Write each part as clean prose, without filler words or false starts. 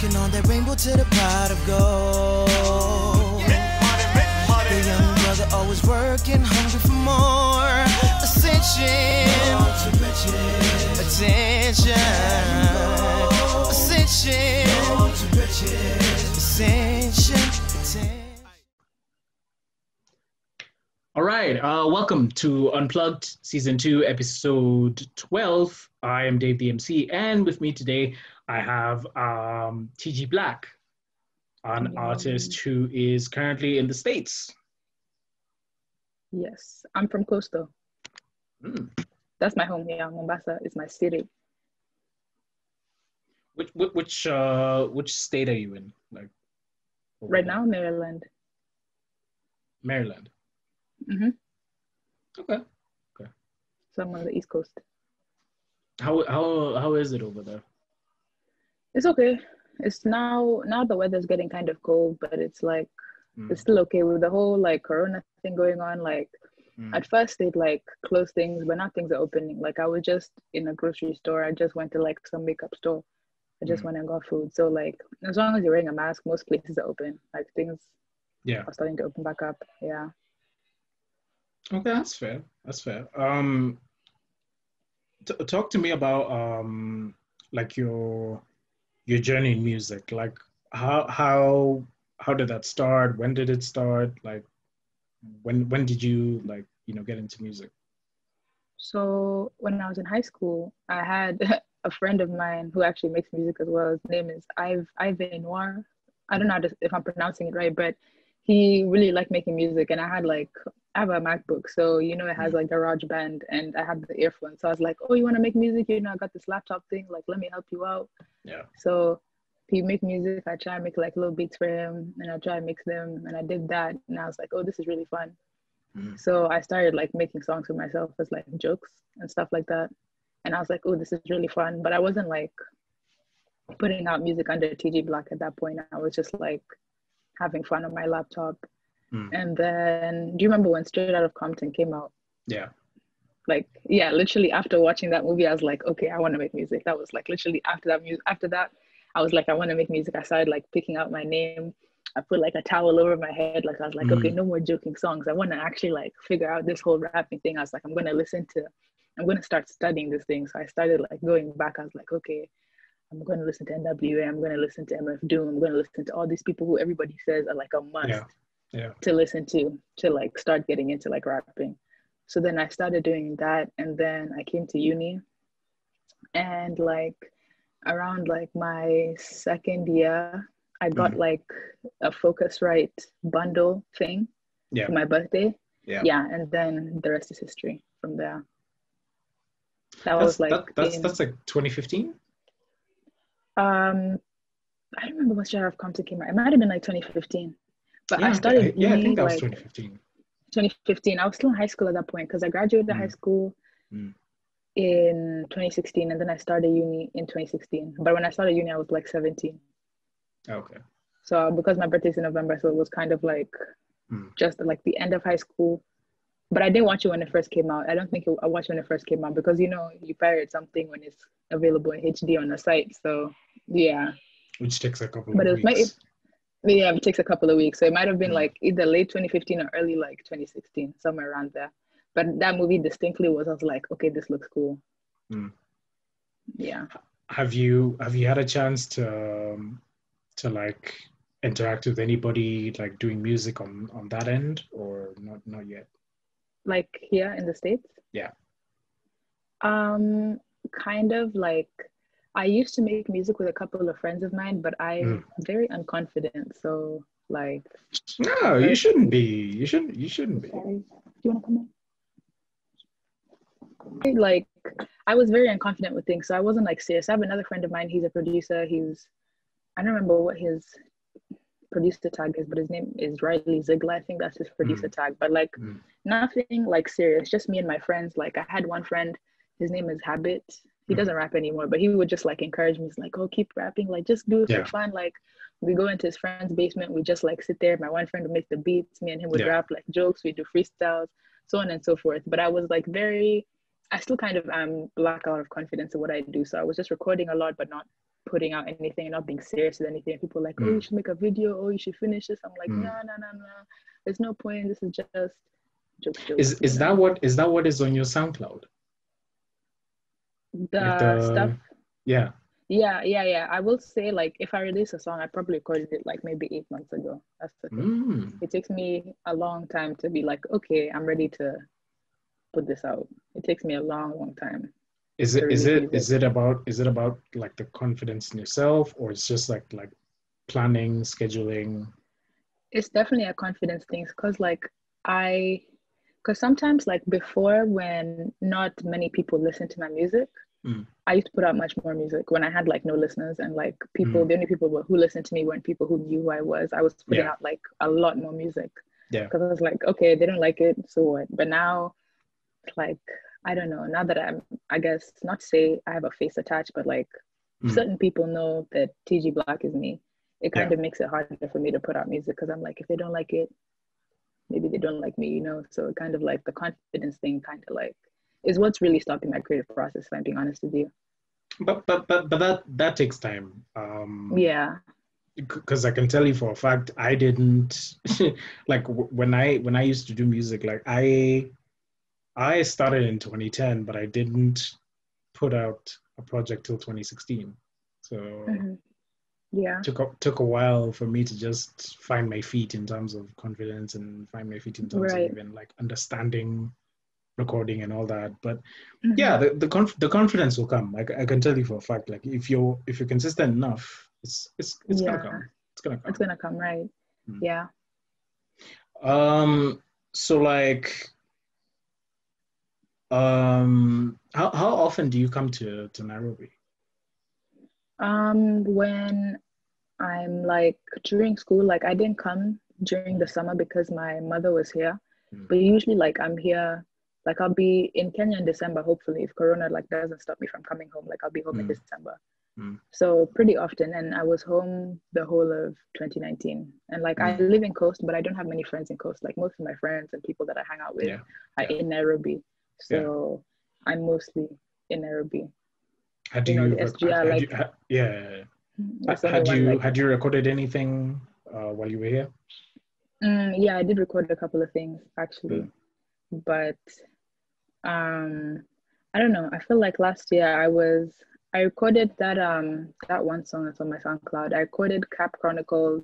Walking on that rainbow to the pot of gold. The young brother always working, hungry for more. Ascension, attention, ascension. All right, welcome to Unplugged Season 2, Episode 12. I am Dave the MC, and with me today I have TG Black, an artist who is currently in the States. Yes, I'm from Coastal. That's my home here. Mombasa is my city. Which state are you in? Like right now, Maryland. Maryland. Mm-hmm. Okay. So I'm on the East Coast. How is it over there? It's okay. It's now the weather's getting kind of cold, but it's like it's still okay with the whole like Corona thing going on. Like at first they'd like close things, but now things are opening. Like I was just in a grocery store. I just went to like some makeup store. I just went and got food. So like as long as you're wearing a mask, most places are open. Like things are starting to open back up. Yeah. Okay, that's fair. Talk to me about like your journey in music. Like how did that start? When did it start? Like when did you like get into music? So when I was in high school, I had a friend of mine who actually makes music as well. His name is Ivan Noir. I don't know if I'm pronouncing it right, but he really liked making music, and I have a MacBook, so it has like GarageBand, and I had the earphones. So I was like, "Oh, you want to make music? I got this laptop thing. Like, let me help you out." Yeah. So he make music. I try and make like little beats for him, and I try and mix them, and I did that, and I was like, "Oh, this is really fun." So I started like making songs for myself as like jokes and stuff like that, and I was like, "Oh, this is really fun," but I wasn't like putting out music under TG Black at that point. I was just like having fun on my laptop. And then, do you remember when Straight Outta Compton came out? Yeah. Like, yeah, literally after watching that movie, I was like, okay, I want to make music. That was like literally after that, I was like, I want to make music. I started like picking out my name. I put like a towel over my head. Like I was like, okay, no more joking songs. I want to actually like figure out this whole rapping thing. I was like, I'm going to start studying this thing. So I started like going back. I was like, okay, I'm going to listen to NWA. I'm going to listen to MF Doom. I'm going to listen to all these people who everybody says are like a must to listen to like start getting into like rapping. So then I started doing that, and then I came to uni, and like around like my second year, I got like a Focusrite bundle thing for my birthday. Yeah, and then the rest is history from there. That's like 2015. I don't remember what year of Compton came out. It might have been like 2015. But I started uni, I think that was 2015. 2015. I was still in high school at that point because I graduated high school in 2016, and then I started uni in 2016. But when I started uni, I was like 17. Okay. So because my birthday's in November, so it was kind of like just like the end of high school. But I didn't watch it when it first came out. I don't think I watched it when it first came out because you pirate something when it's available in HD on the site. So yeah. Which takes a couple of weeks. It takes a couple of weeks. So it might have been like either late 2015 or early like 2016, somewhere around there. But that movie distinctly I was like, okay, this looks cool. Yeah. Have you had a chance to like interact with anybody like doing music on that end, or not yet? Like here in the States? Yeah. Kind of like I used to make music with a couple of friends of mine, but I'm very unconfident. So like no, you shouldn't be. You shouldn't be. Sorry. Do you want to come in? Like I was very unconfident with things, so I wasn't like serious. I have another friend of mine, he's a producer. I don't remember what his producer tag is, but his name is Riley Ziegler. I think that's his producer tag. But like nothing like serious, just me and my friends. Like I had one friend, his name is Habit. He doesn't rap anymore, but he would just like encourage me. He's like, oh, keep rapping, like just do it for fun. Like we go into his friend's basement, we just like sit there. My one friend would make the beats, me and him would rap like jokes, we do freestyles, so on and so forth. But I was like I still kind of am lack out of confidence in what I do. So I was just recording a lot, but not putting out anything and not being serious with anything. People are like, oh, you should make a video. Oh, you should finish this. I'm like, no. There's no point. This is just jokes. Is that what is on your SoundCloud? The stuff. Yeah. Yeah. I will say, like, if I release a song, I probably recorded it like maybe 8 months ago. That's the thing. It takes me a long time to be like, okay, I'm ready to put this out. It takes me a long time. Is it about like the confidence in yourself, or it's just like planning, scheduling? It's definitely a confidence thing, because sometimes, like, before, when not many people listen to my music, I used to put out much more music when I had like no listeners, and like people, the only people who listened to me weren't people who knew who I was. I was putting out like a lot more music, because I was like, okay, they don't like it, so what? But now, like, I don't know, now that I guess, not to say I have a face attached, but like certain people know that TG Black is me. It kind of makes it harder for me to put out music, because I'm like, if they don't like it, maybe they don't like me, so kind of like the confidence thing kind of like is what's really stopping my creative process, if I'm being honest with you. But that takes time. Yeah. Because I can tell you for a fact, I didn't like when I used to do music, like I started in 2010, but I didn't put out a project till 2016. So yeah, took a while for me to just find my feet in terms of confidence, and find my feet in terms of even like understanding recording and all that. But yeah, the confidence will come. I can tell you for a fact, like if you're consistent enough, it's gonna come. It's gonna come, right? Yeah. So like how often do you come to Nairobi? When I'm like during school, like I didn't come during the summer because my mother was here, but usually like I'm here. Like I'll be in Kenya in December, hopefully, if Corona like doesn't stop me from coming home. Like I'll be home in December. So pretty often, and I was home the whole of 2019. And like I live in Coast, but I don't have many friends in Coast. Like most of my friends and people that I hang out with are in Nairobi. So I'm mostly in Nairobi. Had you recorded anything while you were here? Yeah, I did record a couple of things actually, but I don't know. I feel like last year I recorded that one song that's on my SoundCloud. I recorded Cap Chronicles,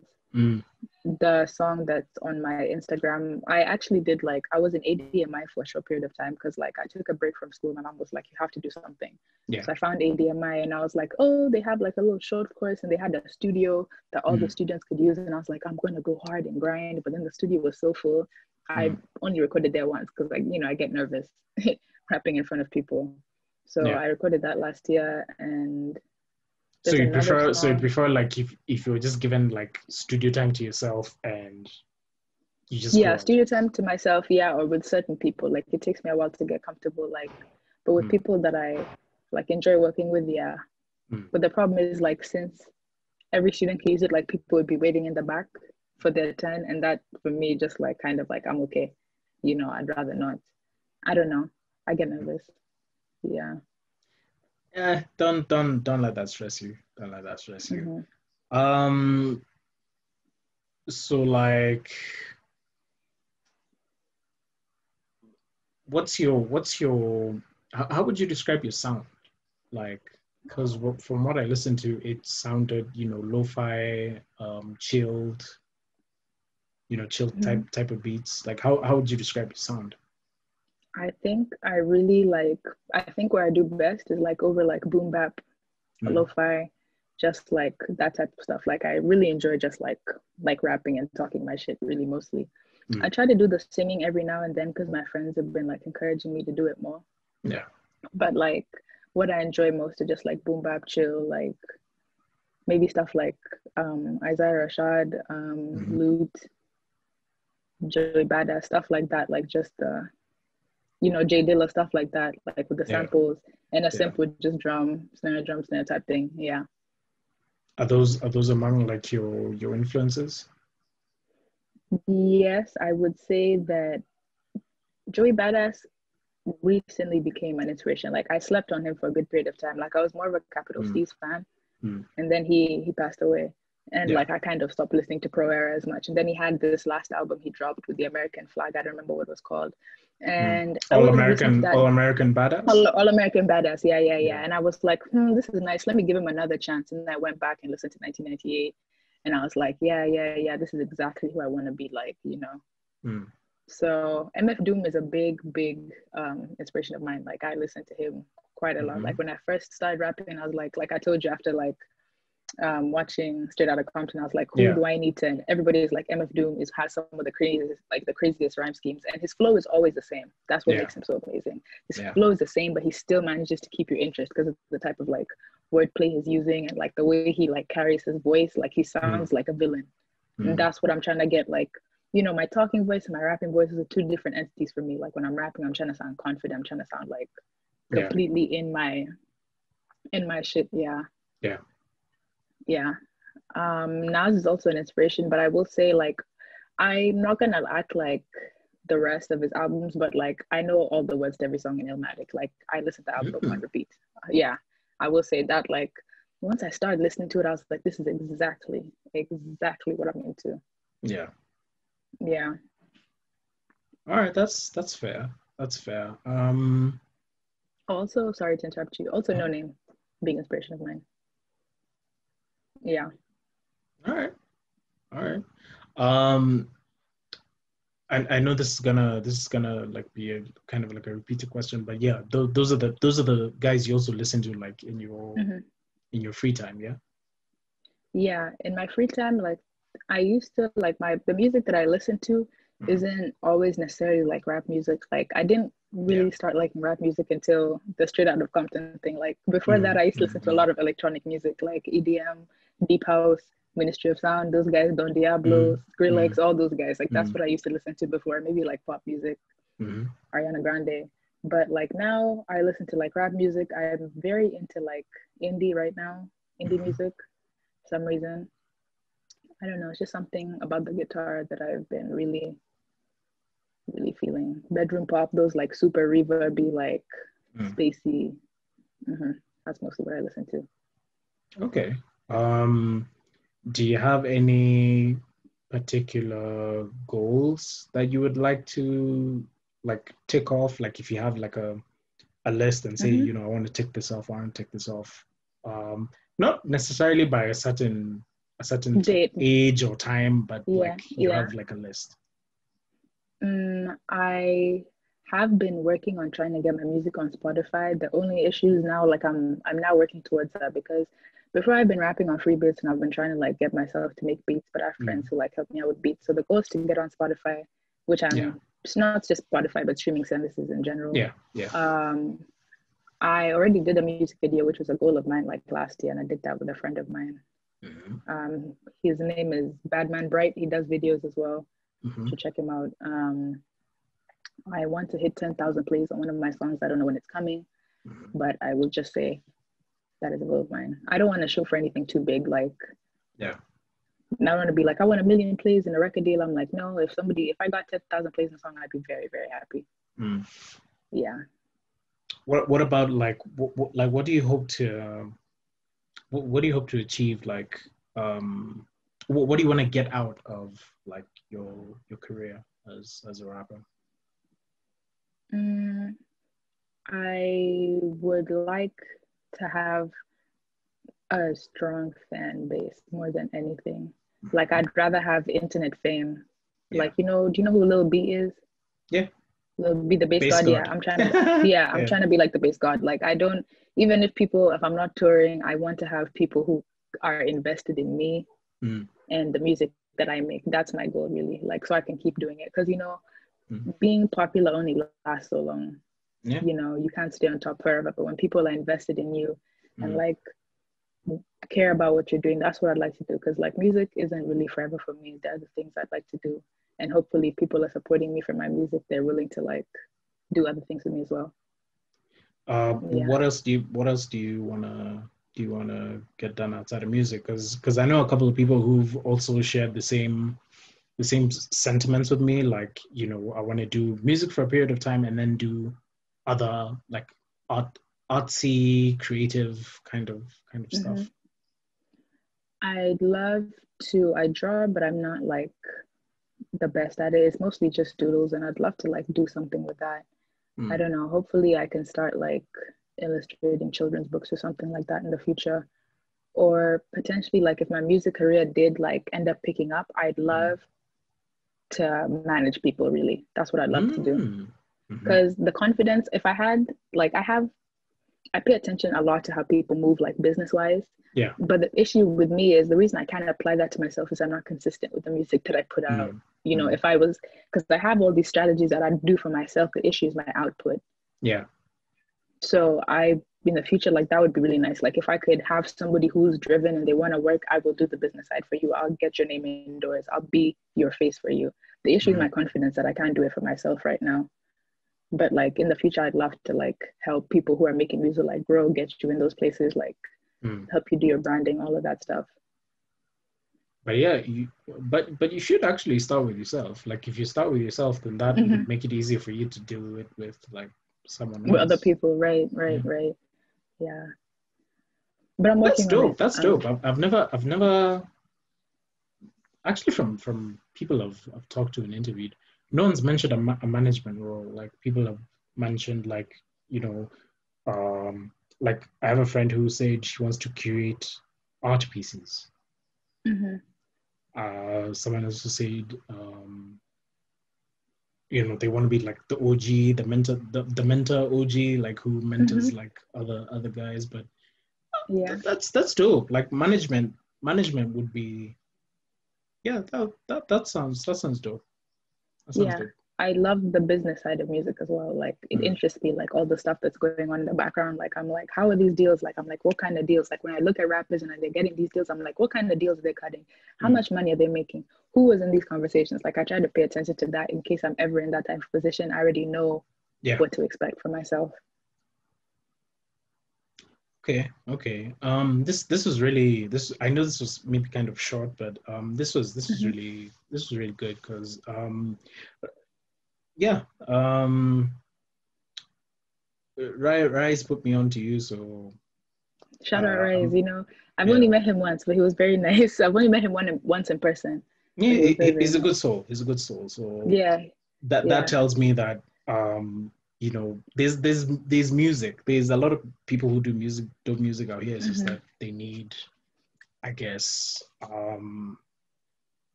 the song that's on my Instagram. I actually did I was in ADMI for a short period of time, because like I took a break from school. My mom was like, you have to do something. So I found ADMI, and I was like, oh, they have like a little short course, and they had a studio that all the students could use. And I was like, I'm going to go hard and grind. But then the studio was so full. I only recorded there once, because I get nervous rapping in front of people. So I recorded that last year. And so you prefer like if you're just given like studio time to yourself, and you just studio time to myself, or with certain people. Like it takes me a while to get comfortable, but with people that I like enjoy working with, but the problem is, like, since every student can use it, like people would be waiting in the back for their turn, and that for me just like kind of like I'm okay, I'd rather not. I don't know, I get nervous. Don't let that stress you. Don't let that stress you. So like what's your how would you describe your sound? Like, because from what I listened to, it sounded, lo-fi, chilled, chilled type of beats. Like how would you describe your sound? I think I really I think what I do best is like over like boom bap, lo-fi, just like that type of stuff. Like I really enjoy just like rapping and talking my shit really mostly. I try to do the singing every now and then, because my friends have been like encouraging me to do it more. But like what I enjoy most is just like boom bap, chill, like maybe stuff like Isaiah Rashad, Lute, Joey Badass, stuff like that, like just Jay Dilla, stuff like that, like with the samples and a simple just drum snare type thing. Are those among like your influences? Yes, I would say that Joey Badass recently became an inspiration. Like I slept on him for a good period of time. Like I was more of a Capital Steez fan, And then he passed away. And Yeah. like I kind of stopped listening to Pro Era as much. And then he had this last album he dropped with the American flag. I don't remember what it was called. And I wasn't listening to that. All American Badass. All American Badass. Yeah. Yeah. And I was like, this is nice. Let me give him another chance. And then I went back and listened to 1998. And I was like, yeah. This is exactly who I want to be like, you know. So MF Doom is a big inspiration of mine. Like I listen to him quite a lot. Like when I first started rapping, I was like I told you, after like watching Straight Outta Compton, I was like, who do I need to? And everybody's like, MF Doom has some of the craziest rhyme schemes, and his flow is always the same. That's what makes him so amazing. His flow is the same, but he still manages to keep your interest because of the type of like wordplay he's using, and like the way he like carries his voice. Like he sounds like a villain, and that's what I'm trying to get. Like, you know, my talking voice and my rapping voice are two different entities for me. Like when I'm rapping, I'm trying to sound confident. I'm trying to sound like completely in my shit. Nas is also an inspiration, but I will say, like, I'm not gonna act like the rest of his albums, but like I know all the words to every song in Illmatic. Like I listen to the album on repeat. I will say that, like, once I started listening to it, I was like, this is exactly what I'm into. Yeah. All right, that's fair. Also, sorry to interrupt you. Also, No Name being inspiration of mine. Yeah. All right. I know this is gonna like be a kind of like a repeated question, but yeah, those are the guys you also listen to, like in your free time, yeah. Yeah, in my free time, like I used to like the music that I listen to isn't always necessarily like rap music. Like I didn't really start liking rap music until the Straight Outta Compton thing. Like before that, I used to listen to a lot of electronic music, like EDM, Deep House, Ministry of Sound, those guys, Don Diablo, Skrillex, all those guys. Like that's what I used to listen to before, maybe like pop music, Ariana Grande. But like now I listen to like rap music. I'm very into like indie right now, indie music for some reason. I don't know, it's just something about the guitar that I've been really feeling. Bedroom pop, those like super reverby, like spacey. That's mostly what I listen to. Okay. Do you have any particular goals that you would like to like tick off? Like if you have like a list and say, you know, I want to tick this off, I want to tick this off. Not necessarily by a certain date, age or time, but like you have like a list. I have been working on trying to get my music on Spotify. The only issue is now, like I'm now working towards that, because before I've been rapping on Freebirds and I've been trying to like get myself to make beats, but I have friends who like help me out with beats. So the goal is to get on Spotify, which it's not just Spotify, but streaming services in general. I already did a music video, which was a goal of mine like last year, and I did that with a friend of mine. His name is Badman Bright. He does videos as well. So check him out. I want to hit 10,000 plays on one of my songs. I don't know when it's coming, but I will just say that is a goal of mine. I don't want to show for anything too big. Like, I don't want to be like, I want 1 million plays in a record deal. I'm like, no, if I got 10,000 plays in a song, I'd be very, very happy. Yeah. What about like, what do you hope to, what do you hope to achieve? Like, what do you want to get out of like your career as a rapper? I would like to have a strong fan base more than anything. Like I'd rather have internet fame. Like, do you know who Lil B is? Yeah. Lil B, the bass god. Yeah, I'm trying to I'm trying to be like the bass god. Like even if I'm not touring, I want to have people who are invested in me and the music that I make. That's my goal, really. Like, so I can keep doing it. Because, being popular only lasts so long. You can't stay on top forever. But when people are invested in you and like care about what you're doing, that's what I'd like to do. Because like music isn't really forever for me. There are the things I'd like to do. And hopefully people are supporting me for my music. They're willing to like do other things with me as well. What else do you wanna get done outside of music? Because I know a couple of people who've also shared the same sentiments with me. Like, I want to do music for a period of time and then do other like artsy, creative kind of stuff. I'd love to. I draw, but I'm not like the best at it. It's mostly just doodles, and I'd love to like do something with that. I don't know. Hopefully, I can start like illustrating children's books or something like that in the future. Or potentially, like if my music career did like end up picking up, I'd love to manage people. Really, that's what I'd love to do. Because the confidence, if I had, like, I pay attention a lot to how people move, like business wise. Yeah. But the issue with me is the reason I can't apply that to myself is I'm not consistent with the music that I put out. You know, if I was, because I have all these strategies that I do for myself, the issue is my output. Yeah. So in the future, like that would be really nice. Like if I could have somebody who's driven and they want to work, I will do the business side for you. I'll get your name indoors. I'll be your face for you. The issue is my confidence that I can't do it for myself right now. But like in the future, I'd love to like help people who are making music like grow, get you in those places, like help you do your branding, all of that stuff. But yeah, but you should actually start with yourself. Like if you start with yourself, then that would make it easier for you to do it with like someone else. With other people, right. Yeah. But I'm working on it. That's dope. I've never actually from people I've talked to and interviewed, no one's mentioned a management role. Like people have mentioned like, you know, like I have a friend who said she wants to curate art pieces. Someone else who said, you know, they want to be like the OG, the mentor OG, like who mentors like other guys. But yeah, that's dope. Like management would be, yeah, that sounds dope. That sounds dope. I love the business side of music as well. Like it interests me, like all the stuff that's going on in the background. Like I'm like, how are these deals? Like I'm like, what kind of deals? Like when I look at rappers and they're getting these deals, I'm like, what kind of deals are they cutting? How much money are they making? Who was in these conversations? Like I try to pay attention to that in case I'm ever in that type of position. I already know what to expect for myself. Okay. This was really I know this was maybe kind of short, but this was really good because Rise put me on to you, so shout out Rise. You know, I've only met him once, but he was very nice. I've only met him once in person. Yeah, he's a good soul. He's a good soul. So that tells me that you know, there's music. There's a lot of people who do music out here. It's just that they need, I guess,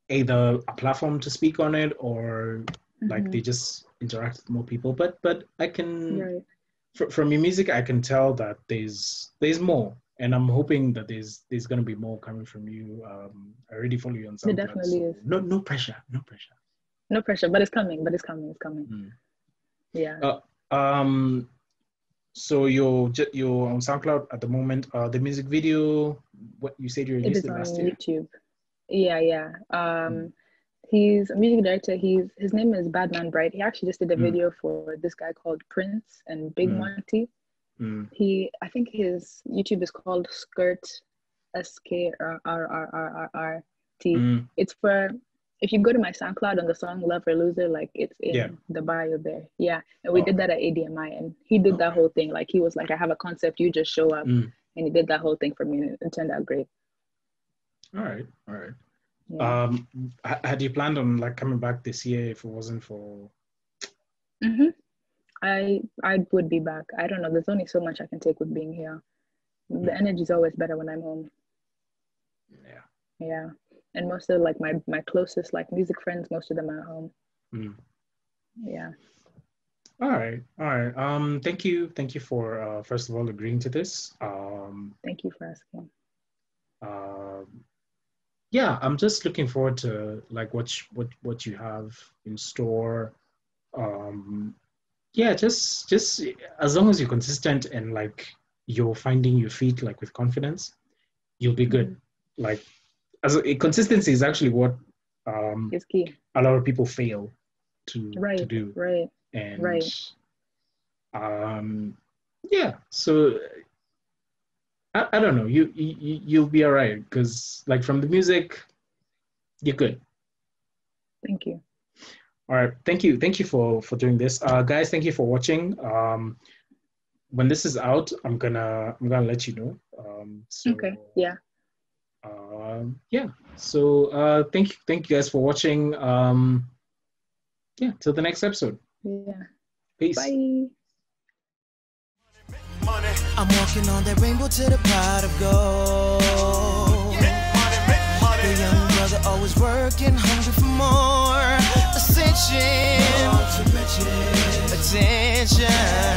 either a platform to speak on it or like they just interact with more people. But I can from your music I can tell that there's more, and I'm hoping that there's gonna be more coming from you. I already follow you on SoundCloud. There definitely is. No pressure. No pressure, but it's coming. Yeah. So you're on SoundCloud at the moment. The music video, what you said you released it last year. YouTube. Yeah. He's a music director. His name is Badman Bright. He actually just did a video for this guy called Prince and Big Monty. I think his YouTube is called Skirt, SKRRRRT. It's for, if you go to my SoundCloud on the song Love or Loser, like it's in the bio there. Yeah. And we did that at ADMI, and he did that whole thing. Like he was like, I have a concept, you just show up. And he did that whole thing for me, and it turned out great. All right. Yeah. Had you planned on like coming back this year if it wasn't for? I would be back. I don't know. There's only so much I can take with being here. The energy is always better when I'm home. Yeah. And most of like my closest like music friends, most of them are at home. Yeah. All right. Thank you for first of all agreeing to this. Thank you for asking. Yeah, I'm just looking forward to like what you have in store. Yeah, just as long as you're consistent and like you're finding your feet like with confidence, you'll be good. Like consistency is actually what is key. A lot of people fail to do. Right. And yeah, so I don't know, you'll be all right because like from the music, you're good. Thank you. All right, thank you for doing this, guys. Thank you for watching. When this is out, I'm gonna let you know. Okay. Yeah. Yeah. So thank you guys for watching. Yeah, till the next episode. Yeah. Peace. Bye. I'm walking on that rainbow to the pot of gold. The young brother always working, hungry for more. Ascension, attention.